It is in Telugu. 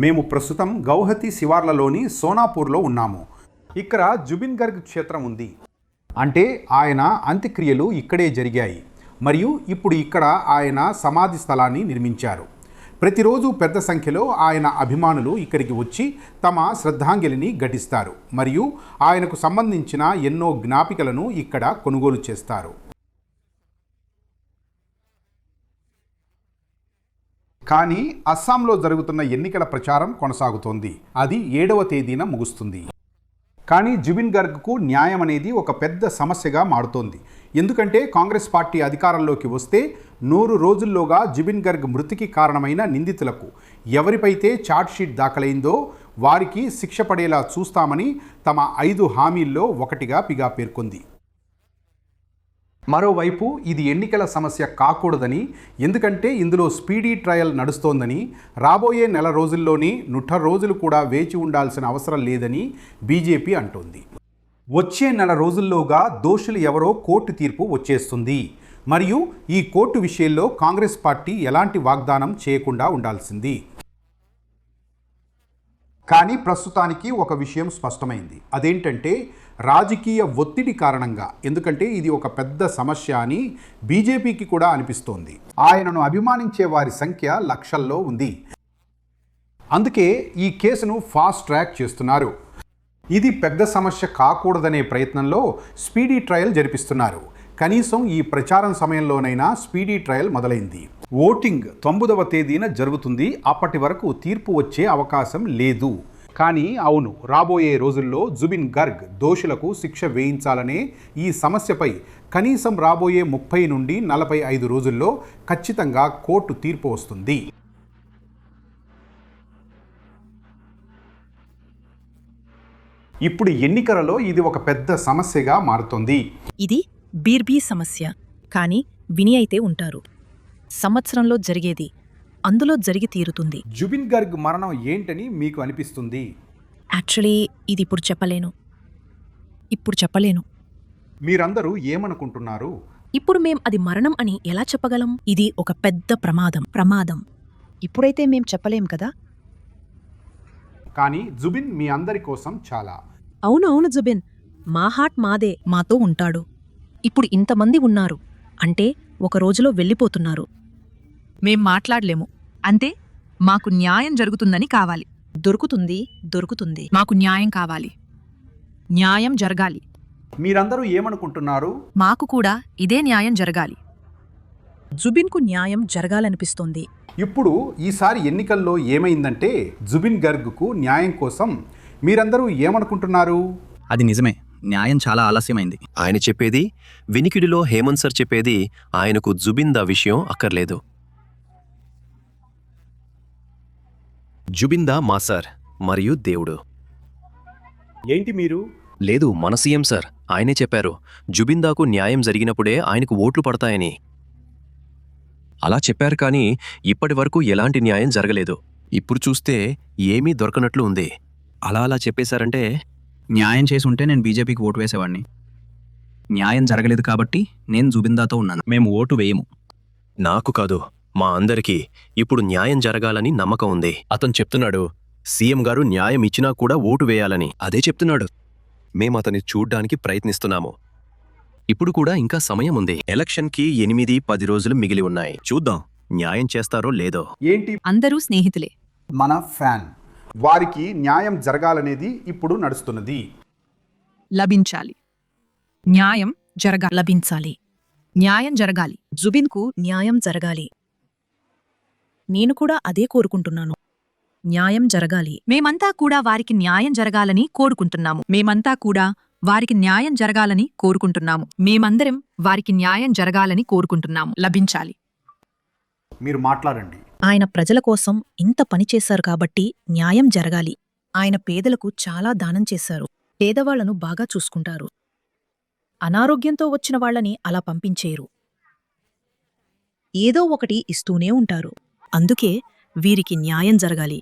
మేము ప్రస్తుతం గౌహతి శివార్లలోని సోనాపూర్లో ఉన్నాము. ఇక్కడ జుబిన్ గర్గ్ క్షేత్రం ఉంది. అంటే ఆయన అంత్యక్రియలు ఇక్కడే జరిగాయి మరియు ఇప్పుడు ఇక్కడ ఆయన సమాధి స్థలాన్ని నిర్మించారు. ప్రతిరోజు పెద్ద సంఖ్యలో ఆయన అభిమానులు ఇక్కడికి వచ్చి తమ శ్రద్ధాంజలిని ఘటిస్తారు మరియు ఆయనకు సంబంధించిన ఎన్నో జ్ఞాపికలను ఇక్కడ కొనుగోలు చేస్తారు. కానీ అస్సాంలో జరుగుతున్న ఎన్నికల ప్రచారం కొనసాగుతోంది. అది 7వ తేదీన ముగుస్తుంది. కానీ జుబిన్ గర్గ్కు న్యాయం అనేది ఒక పెద్ద సమస్యగా మారుతోంది. ఎందుకంటే కాంగ్రెస్ పార్టీ అధికారంలోకి వస్తే 100 రోజుల్లోగా జుబిన్ గర్గ్ మృతికి కారణమైన నిందితులకు ఎవరిపైతే ఛార్జ్షీట్ దాఖలైందో వారికి శిక్ష పడేలా చూస్తామని తమ 5 హామీల్లో ఒకటిగా పిగా పేర్కొంది. మరోవైపు ఇది ఎన్నికల సమస్య కాకూడదని, ఎందుకంటే ఇందులో స్పీడీ ట్రయల్ నడుస్తోందని, రాబోయే నెల రోజుల్లోనే 100 రోజులు కూడా వేచి ఉండాల్సిన అవసరం లేదని బీజేపీ అంటోంది. వచ్చే నెల రోజుల్లోగా దోషులు ఎవరో కోర్టు తీర్పు వచ్చేస్తుంది మరియు ఈ కోర్టు విషయంలో కాంగ్రెస్ పార్టీ ఎలాంటి వాగ్దానం చేయకుండా ఉండాల్సింది. కానీ ప్రస్తుతానికి ఒక విషయం స్పష్టమైంది. అదేంటంటే రాజకీయ ఒత్తిడి కారణంగా, ఎందుకంటే ఇది ఒక పెద్ద సమస్య అని బీజేపీకి కూడా అనిపిస్తోంది. ఆయనను అభిమానించే వారి సంఖ్య లక్షల్లో ఉంది. అందుకే ఈ కేసును ఫాస్ట్ ట్రాక్ చేస్తున్నారు. ఇది పెద్ద సమస్య కాకూడదనే ప్రయత్నంలో స్పీడీ ట్రయల్ జరిపిస్తున్నారు. కనీసం ఈ ప్రచారం సమయంలోనైనా స్పీడీ ట్రయల్ మొదలైంది. ఓటింగ్ 9వ తేదీన జరుగుతుంది. అప్పటి వరకు తీర్పు వచ్చే అవకాశం లేదు. కానీ అవును, రాబోయే రోజుల్లో జుబిన్ గర్గ్ దోషులకు శిక్ష వేయించాలనే ఈ సమస్యపై కనీసం రాబోయే 30 నుండి 45 రోజుల్లో ఖచ్చితంగా కోర్టు తీర్పు వస్తుంది. ఇప్పుడు ఎన్నికలలో ఇది ఒక పెద్ద సమస్యగా మారుతోంది. ఇది బీర్బీ సమస్య. కానీ విని అయితే ఉంటారు. సంవత్సరంలో జరిగేది అందులో జరిగి తీరుతుంది. జుబిన్ గర్గ్ మరణం ఏంటని మీకు అనిపిస్తుంది? యాక్చువల్లీ ఇది ఇప్పుడు చెప్పలేను. మీరందరూ ఏమనుకుంటున్నారు? ఇప్పుడు మేం అది మరణం అని ఎలా చెప్పగలం? ఇది ఒక పెద్ద ప్రమాదం. ఇప్పుడైతే మేం చెప్పలేం కదా. కానీ జుబిన్ మీ అందరి కోసం చాలా. అవును జుబిన్, మా హార్ట్ మాదే, మాతో ఉంటాడు. ఇప్పుడు ఇంతమంది ఉన్నారు అంటే ఒక రోజులో వెళ్ళిపోతున్నారు. మేం మాట్లాడలేము. అంతే, మాకు న్యాయం జరుగుతుందని కావాలి. దొరుకుతుంది. మాకు న్యాయం కావాలి. న్యాయం జరగాలి. మీరందరూ ఏమనుకుంటున్నారు? మాకు కూడా ఇదే న్యాయం జరగాలి. జుబిన్కు న్యాయం జరగాలనిపిస్తోంది. ఇప్పుడు ఈసారి ఎన్నికల్లో ఏమైందంటే జుబిన్ గర్గ్కు న్యాయం కోసం మీరందరూ ఏమనుకుంటున్నారు? అది నిజమే, న్యాయం చాలా ఆలస్యమైంది. ఆయన చెప్పేది వినికిడిలో హేమంత్ సార్ చెప్పేది ఆయనకు జుబిందా విషయం అక్కర్లేదు. జుబిందా మా సార్ మరియు దేవుడు. ఏంటి మీరు? లేదు, మన సీఎం సార్ ఆయనే చెప్పారు జుబిందాకు న్యాయం జరిగినప్పుడే ఆయనకు ఓట్లు పడతాయని. అలా చెప్పారు, కానీ ఇప్పటి వరకు ఎలాంటి న్యాయం జరగలేదు. ఇప్పుడు చూస్తే ఏమీ దొరకనట్లు ఉంది. అలా చెప్పేశారంటే న్యాయం చేసి ఉంటే నేను బీజేపీకి ఓటు వేసేవాడిని. న్యాయం జరగలేదు కాబట్టి నేను జుబిందాతో ఉన్నాను. మేము ఓటు వేయము. నాకు కాదు, మా అందరికీ ఇప్పుడు న్యాయం జరగాలని నమ్మకం ఉంది. అతను చెప్తున్నాడు సీఎం గారు న్యాయం ఇచ్చినా కూడా ఓటు వేయాలని. అదే చెప్తున్నాడు. మేమతని చూడ్డానికి ప్రయత్నిస్తున్నాము. ఇప్పుడు కూడా ఇంకా సమయం ఉంది. ఎలక్షన్కి 8-10 రోజులు మిగిలి ఉన్నాయి. చూద్దాం న్యాయం చేస్తారో లేదో. ఏంటి? అందరూ స్నేహితులే. మన ఫ్యాన్. వారికి న్యాయం జరగాలనేది ఇప్పుడు నడుస్తున్నది. లభించాలి. న్యాయం లభించాలి. న్యాయం జరగాలి. జుబిన్కు న్యాయం జరగాలి. నేను కూడా అదే కోరుకుంటున్నాను. న్యాయం జరగాలి. మేమంతా కూడా వారికి న్యాయం జరగాలని కోరుకుంటున్నాము. మేమందరం వారికి న్యాయం జరగాలని కోరుకుంటున్నాము. లభించాలి. మీరు మాట్లాడండి. ఆయన ప్రజల కోసం ఇంత పని చేశారు కాబట్టి న్యాయం జరగాలి. ఆయన పేదలకు చాలా దానం చేశారు. పేదవాళ్లను బాగా చూసుకుంటారు. అనారోగ్యంతో వచ్చిన వాళ్లని అలా పంపించేరు. ఏదో ఒకటి ఇస్తూనే ఉంటారు. అందుకే వీరికి న్యాయం జరగాలి.